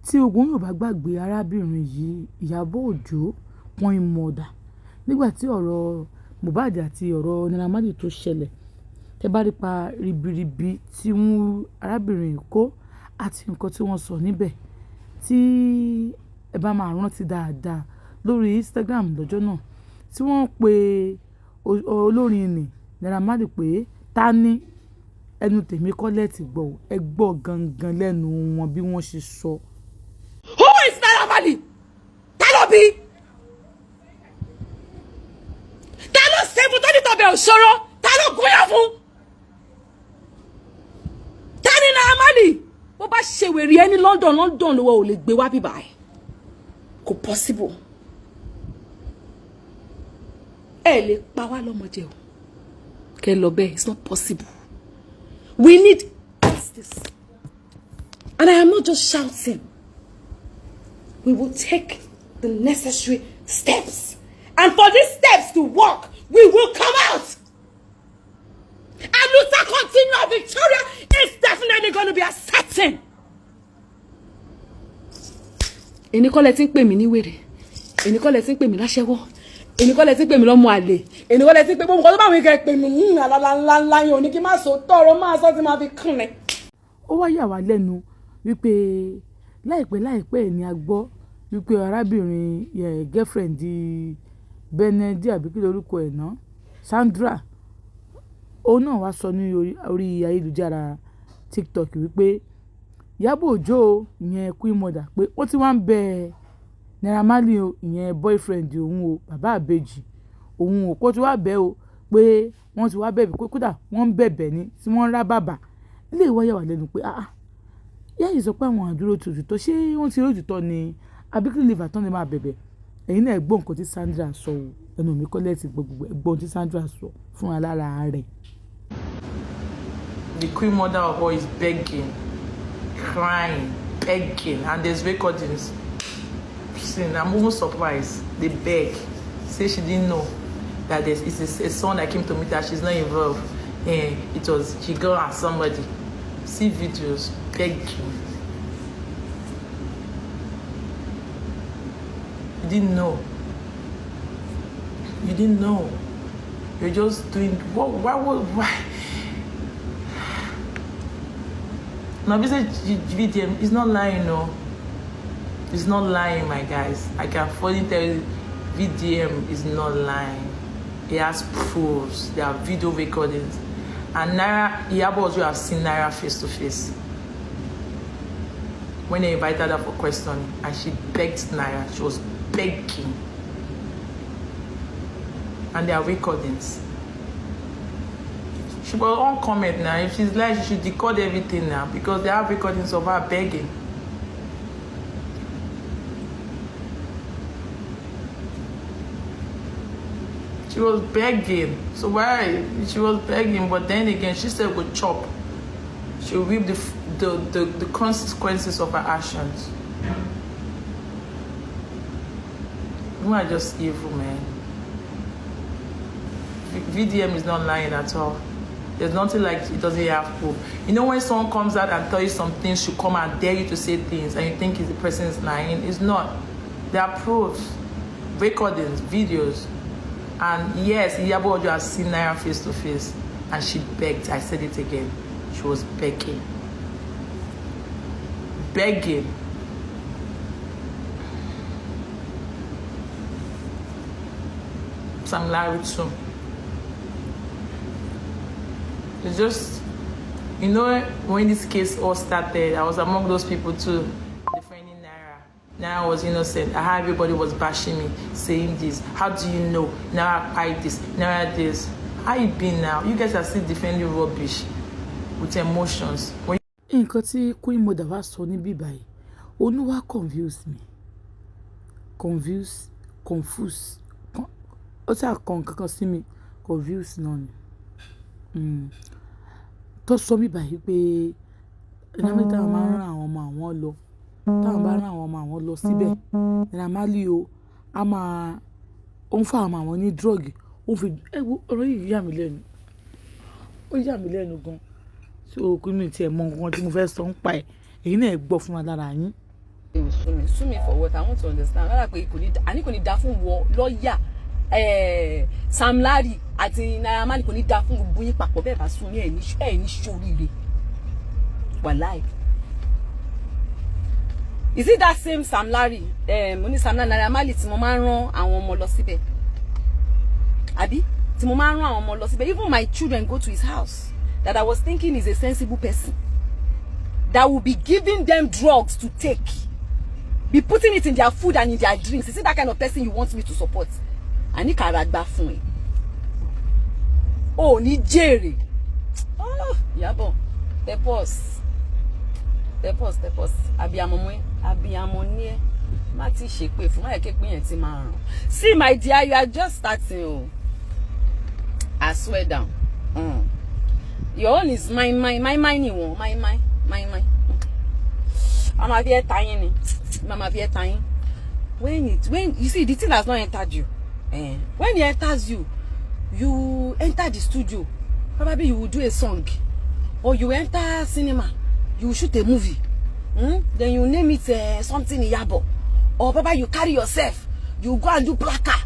tí ogun yóò bá gbàgbé arábìnrin yìí Ìyábọ̀ Òjó point murder nígbà tí ọ̀rọ̀ Mohbad àti ọ̀rọ̀ Naira Marley tó ṣẹlẹ̀ tẹ́ bá rí pa ribiribi tí arábìnrin kó àti nǹkan tí wọ́n sọ níbẹ̀ tí ẹ bá máa rántí dáadáa lórí Instagram lọ́jọ́ náà tí wọ́n pe olórin ni Naira Marley pé ta ni ẹnu tèmi kọ́lẹ̀ ti gbọ́ ẹ gbọ́ gangan lẹ́nu wọn bí wọ́n ṣe sọ. Who is Naira Marley? Ta ló bí? Ta ló ṣe fún tọ́jú tọ́bẹ̀ òṣòro? Ta ló gúnyán fún? Ta ni Naira Marley? Bó bá ṣe wèrè ẹni London lọ́wọ́ ò lè gbé wá bíbá ẹ̀. Kò possible. Ẹ lè pa wá lọ́mọ jẹ o. Kẹ́ lọ bẹ́ẹ̀, it's not possible. We need justice. And I am not just shouting. We will take the necessary steps. And for these steps to work, we will come out. And Luther continue Victoria is definitely going to be a certain. Ẹni kọ́ lẹ tí ń pè mí ní wèrè. Ẹni kọ́ lẹ tí ń pè mí láṣẹ́wọ́. Ẹni kọ́ lẹ tí ń pè mí lọ́mọ àlè. Ẹni kọ́ lẹ tí ń pè gbogbo nǹkan tó bá wí kẹ́ pè mí ńlá yín òní kí n má sọ tọrọ máa sọ tí máa fi kàn ní. Ó wá yà wá lẹ́nu wípé láìpẹ́ ni a gbọ́ wípé arábìnrin girlfriend di Benedi àbí kí lorúkọ ẹ̀ náà Sandra òun náà wá sọ ní orí ayélujára TikTok wípé Ìyábọ̀ Òjó ìyẹn queen mother pé ó ti wá ń bẹ Naira Marley o ìyẹn boyfriend òun o bàbá àbèjì òun ò kó tí wá bẹ́ o pé wọ́n ti wá bẹ̀bẹ̀ kódà wọ́n ń bẹ̀bẹ̀ ni tí wọ́n ń rá bàbà ilé ìwáyà wà lẹ́nu pé yá yìí sọ pé àwọn àdúró tòótọ́ ṣé wọ́n ti rí òtítọ́ ni abikiri liver tán lè máa bẹ̀bẹ̀ ẹ̀yin náà gbọ́ nǹkan tí Sandra sọ o ẹnu mi kọ́lẹ̀ ti gbogbo ẹ̀gbọ́n tí Sandra sọ fún alára rẹ̀. The queen mother of all is begging, crying, begging, and there's recordings. I'm almost surprised. They beg, say she didn't know that it's a son that came to meet her. She's not involved. It was she go and somebody. See videos begging. You didn't know. You didn't know. You're just doing what? Why? Now, besides VDM, it's not lying, no. It's not lying, my guys. I can fully tell you, VDM is not lying. It has proofs. There are video recordings. And Naira, Ìyábọ̀ Òjó have seen Naira face to face. When they invited her for questioning, and she begged Naira, she was begging. And there are recordings. She was on comment now. If she's like, she should decode everything now because they have recordings of her begging. She was begging. So why? She was begging, but then again, she said would chop. She will reap the consequences of her actions. You are just evil, man. VDM is not lying at all. There's nothing like it doesn't have proof. You know when someone comes out and tells you some things, should come and dare you to say things, and you think the person is lying. It's not. There are proofs, recordings, videos. And yes, Ìyábọ̀ Òjó has seen Naira face to face, and she begged. I said it again. She was begging. Begging. Sam Larry too. It's just, you know, when this case all started, I was among those people too, defending Naira. Naira was innocent. How everybody was bashing me, saying this. How do you know? Naira I this, Naira this. How you been now? You guys are still defending rubbish with emotions. Nǹkan tí queen mother wá sọ níbí báyìí, Olúwa confuse me. Confuse. Ó ṣáà kan kankan sí mi, confuse náà ni. Tó sọ mí báyìí pé ẹnàmí táwọn máa ń rán àwọn ọmọ àwọn lọ táwọn bá rán àwọn ọmọ àwọn lọ síbẹ̀ Naira Marley o a máa ó ń fún àwọn ọmọ àwọn ní drug ó fi ọ̀rọ̀ yìí yà mí lẹ́nu ó yà mí lẹ́nu gan so kí mi tiẹ̀ mọ nǹkan tí mo fẹ́ sọ ń pa ẹ̀ èyí náà gbọ́ fún wa lára yín. Sue me for what? I want to understand. I need to da fún wo lawyer Sam Larry àti Naira Marley kò ní da fún gbogbo yín papọ̀ bẹ́ẹ̀ bá sún ní ẹni ṣoríire. Wallahi. Is it that same Sam Larry? Mo ní Sam Larry Naira Marley tí mo máa ń rán àwọn ọmọ lọ síbẹ̀. Àbí? Tí mo máa ń rán àwọn ọmọ lọ síbẹ̀. Even my children go to his house. That I was thinking is a sensible person. That will be giving them drugs to take. Be putting it in their food and in their drinks. Is it that kind of person you want me to support? Ani karagba fún ẹ. Oh, ní jèrè. Oh, Yabo. The pause. Abiyamo ni ẹ. Má ti ṣépè fún má ke pin yẹn ti máa ràn. See my dear, you are just starting oh. I swear down. Your own is my ni won, my. Mama vie tayin ni. Mama vie tayin. When you see the thing has not entered you. When it enters you, you enter the studio. Probably you will do a song, or you enter cinema. You will shoot a movie. Then you name it something Yabo, or probably you carry yourself. You go and do placard.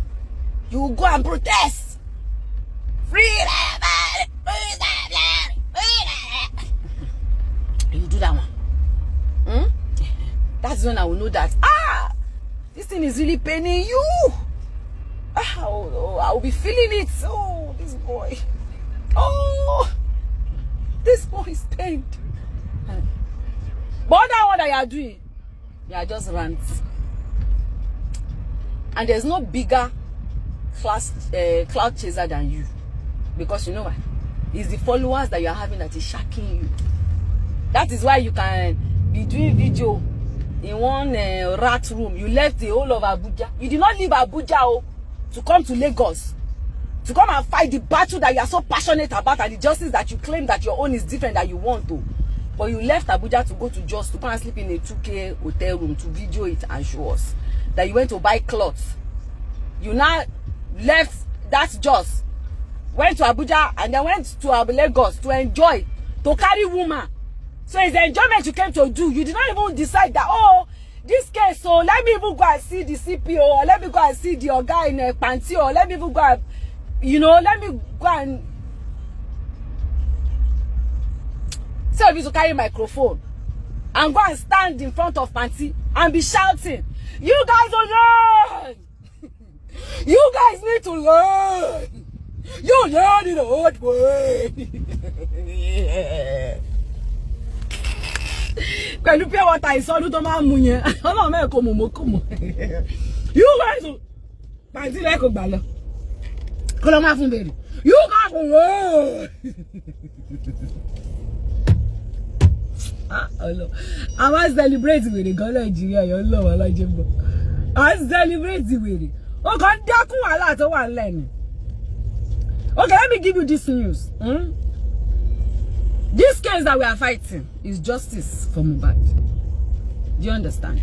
You go and protest. Freedom. You do that one. That's when I will know that this thing is really paining you. I will be feeling it. Oh, this boy. Oh, this boy is pained. But that one that you are doing, you are just rants. And there's no bigger cloud chaser than you. Because you know what? It's the followers that you are having that is shocking you. That is why you can be doing video in one rat room. You left the whole of Abuja. You did not leave Abuja to come to Lagos, to come and fight the battle that you are so passionate about and the justice that you claim that your own is different that you want to. But you left Abuja to go to Jos, to go and sleep in a 2K hotel room to video it and show us that you went to buy clothes. You now left that Jos, went to Abuja and then went to Lagos to enjoy, to carry woman. So it's the enjoyment you came to do. You did not even decide that, oh, this case, so let me even go and see the CPO, or let me go and see the guy in a panty, or let me even go and, let me go and tell you to carry microphone and go and stand in front of panty and be shouting, you guys will learn. You guys need to learn. You learn in a hard way. Pẹ̀lú pure water ìsọdún tó máa mú yẹn. Ọlọ́run mẹ́ kò mọ̀. You guys will panty lẹ́ kò gbà lọ. Kó lọ máa fún bèrè. You guys will learn. Allah. I want to celebrate with the God Nigeria. Your love, Allah Jembo. I want to celebrate with it. Oh God, dákun wàhálà tó wà lẹ́nu. Okay, let me give you this news. This case that we are fighting is justice for Mohbad. Do you understand?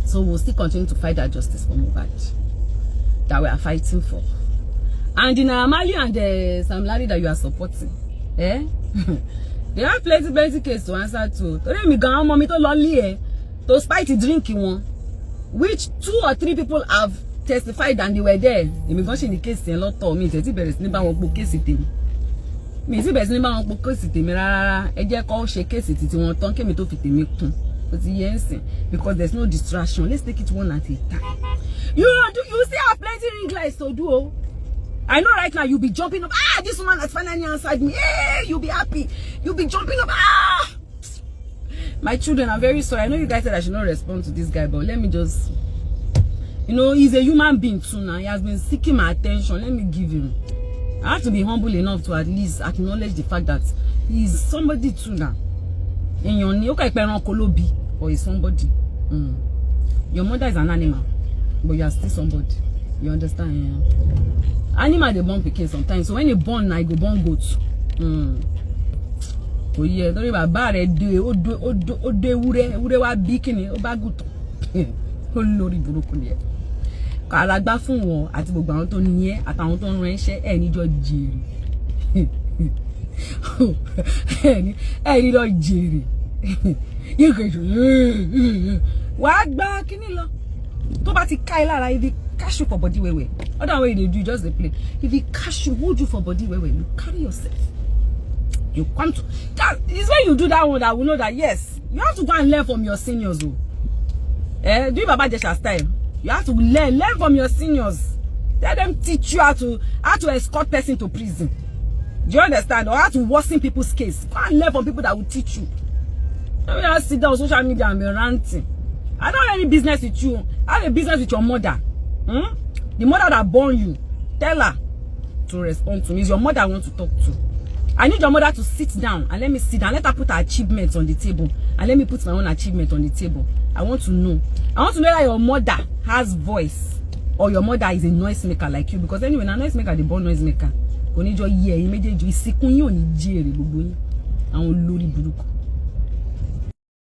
So we'll still continue to fight that justice for Mohbad that we are fighting for. And the Naira Marley and the Sam Larry that you are supporting, they have plenty case to answer to. Today me gan mommy to lonely to spite the drinking one, which 2 or 3 people have testified and they were there. Immigration the case a lot of me. Teti bẹ̀rẹ̀ sí ní bá wọn po case tèmi. Mi ti bẹ̀rẹ̀ sí ní bá wọn po case tèmi rárá. Ẹ jẹ́ kó ṣe case tí wọ́n tán kémi tó fi tèmi kún. Ó ti yé ńsìn because there's no distraction. Let's take it one at a time. You still have plenty ring lights to do. I know right now you'll be jumping up. This woman has finally answered me. Hey, you'll be happy. You'll be jumping up. My children, I'm very sorry. I know you guys said I should not respond to this guy, but let me just, he's a human being too now. He has been seeking my attention. Let me give him. I have to be humble enough to at least acknowledge the fact that he's somebody too now. Or he's somebody. Your mother is an animal, but you are still somebody. You understand? Yeah. Animal they born pikin sometimes. So when you born, I go born goat. Oh yeah, don't even bad do ewúrẹ́ wa bí kíni ó bá gùtàn. Ó lórí burúkú ni ẹ. Karagba fún wọn àti gbogbo àwọn tó ní ẹ àtàwọn tó ń ran iṣẹ́ ẹ ní jọ jèrè. Ẹ ní lọ jèrè. You go. Wàá gbá kíní lọ. Tó bá ti ká ẹ lára, if he catch you for body where. Other way they do just the play. If he catch you, hold you for body where you carry yourself. You come to that is when you do that one that will know that yes, you have to go and learn from your seniors. Do Baba Jesha style. You have to learn from your seniors. Let them teach you how to escort person to prison. Do you understand? Or how to worsen people's case. Go and learn from people that will teach you. Don't just sit down on social media and be ranting. I don't have any business with you. I have a business with your mother. The mother that born you. Tell her to respond to me. It's your mother I want to talk to. I need your mother to sit down and let me sit down. Let her put her achievements on the table. And let me put my own achievement on the table. I want to know. I want to know that your mother has voice. Or your mother is a noisemaker like you. Because anyway, a noisemaker, they born noisemaker. Kò ní jọ yẹ, immediately ìsìnkú yín ò ní jèrè gbogbo yín. Àwọn olórí burúkú.